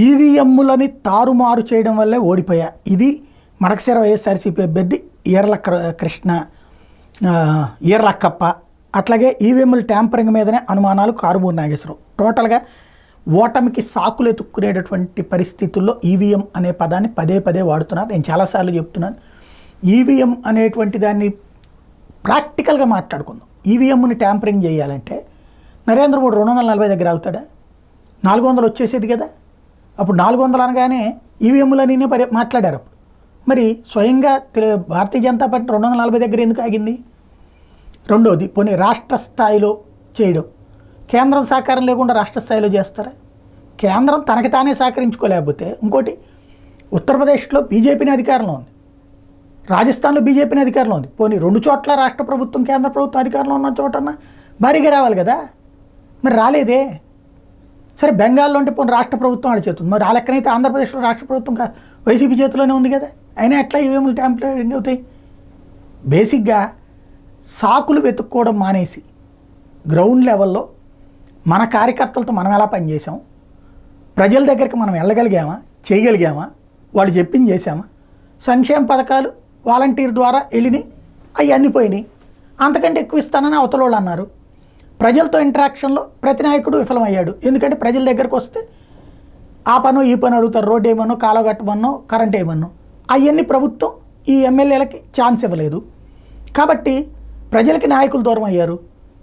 ఈవీఎంలని తారుమారు చేయడం వల్లే ఓడిపోయా. ఇది మడకశిర వైఎస్ఆర్సీపీ అభ్యర్థి కృష్ణ ఈర్లక్కప్ప. అట్లాగే ఈవీఎంల ట్యాంపరింగ్ మీదనే అనుమానాలు కారుమూరి నాగేశ్వరరావు. టోటల్గా ఓటమికి సాకులు ఎత్తుక్కునేటటువంటి పరిస్థితుల్లో ఈవీఎం అనే పదాన్ని పదే పదే వాడుతున్నారు. నేను చాలాసార్లు చెప్తున్నాను, ఈవీఎం అనేటువంటి దాన్ని ప్రాక్టికల్గా మాట్లాడుకుందాం. ఈవీఎంని ట్యాంపరింగ్ చేయాలంటే నరేంద్ర మోడీ 240 దగ్గర అవుతాడా? 400 వచ్చేసేది కదా. అప్పుడు 400 అనగానే ఈవీఎంలని మాట్లాడారు. అప్పుడు మరి స్వయంగా భారతీయ జనతా పార్టీ 240 దగ్గర ఎందుకు ఆగింది? రెండోది, పోనీ రాష్ట్ర స్థాయిలో చేయడం, కేంద్రం సహకారం లేకుండా రాష్ట్ర స్థాయిలో చేస్తారా? కేంద్రం తనకి తానే సహకరించుకోలేకపోతే, ఇంకోటి ఉత్తరప్రదేశ్లో బీజేపీని అధికారంలో ఉంది, రాజస్థాన్లో బీజేపీని అధికారంలో ఉంది. పోనీ 2 చోట్ల రాష్ట్ర ప్రభుత్వం కేంద్ర ప్రభుత్వం అధికారంలో ఉన్న చోటన్నా భారీగా రావాలి కదా. మరి రాలేదే. సరే, బెంగాల్లో అంటే పోనీ రాష్ట్ర ప్రభుత్వం ఆడ చేతుంది. మరి ఆ లెక్కనైతే ఆంధ్రప్రదేశ్లో రాష్ట్ర ప్రభుత్వం వైసీపీ చేతిలోనే ఉంది కదా. అయినా ఎట్లా ఈవీఎంలు ట్యాంపరింగ్ అవుతాయి? బేసిక్గా సాకులు వెతుక్కోవడం మానేసి గ్రౌండ్ లెవెల్లో మన కార్యకర్తలతో మనం ఎలా పనిచేసాం, ప్రజల దగ్గరికి మనం వెళ్ళగలిగామా, చేయగలిగామా, వాళ్ళు చెప్పింది చేసామా, సంక్షేమ పథకాలు వాలంటీర్ ద్వారా వెళ్ళినాయి, అవి అన్నిపోయినాయి, అంతకంటే ఎక్కువ ఇస్తానని అవతల వాళ్ళు అన్నారు. ప్రజలతో ఇంటరాక్షన్లో ప్రతి నాయకుడు విఫలమయ్యాడు. ఎందుకంటే ప్రజల దగ్గరకు వస్తే ఆ పను ఈ పని అడుగుతారు. రోడ్డు ఏమన్నో, కాలువ కట్టమన్నో, కరెంట్ ఏమన్నో, అవన్నీ ప్రభుత్వం ఈ ఎమ్మెల్యేలకి ఛాన్స్ ఇవ్వలేదు. కాబట్టి ప్రజలకి నాయకులు దూరం అయ్యారు,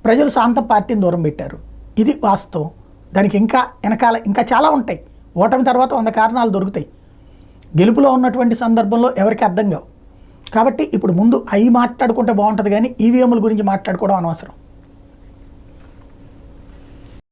ప్రజలు శాంత పార్టీని దూరం పెట్టారు. ఇది వాస్తవం. దానికి ఇంకా వెనకాల ఇంకా చాలా ఉంటాయి. ఓటమి తర్వాత 100 కారణాలు దొరుకుతాయి. గెలుపులో ఉన్నటువంటి సందర్భంలో ఎవరికి అర్థం కావు. కాబట్టి ఇప్పుడు ముందు అవి మాట్లాడుకుంటే బాగుంటుంది, కానీ ఈవీఎంల గురించి మాట్లాడుకోవడం అనవసరం.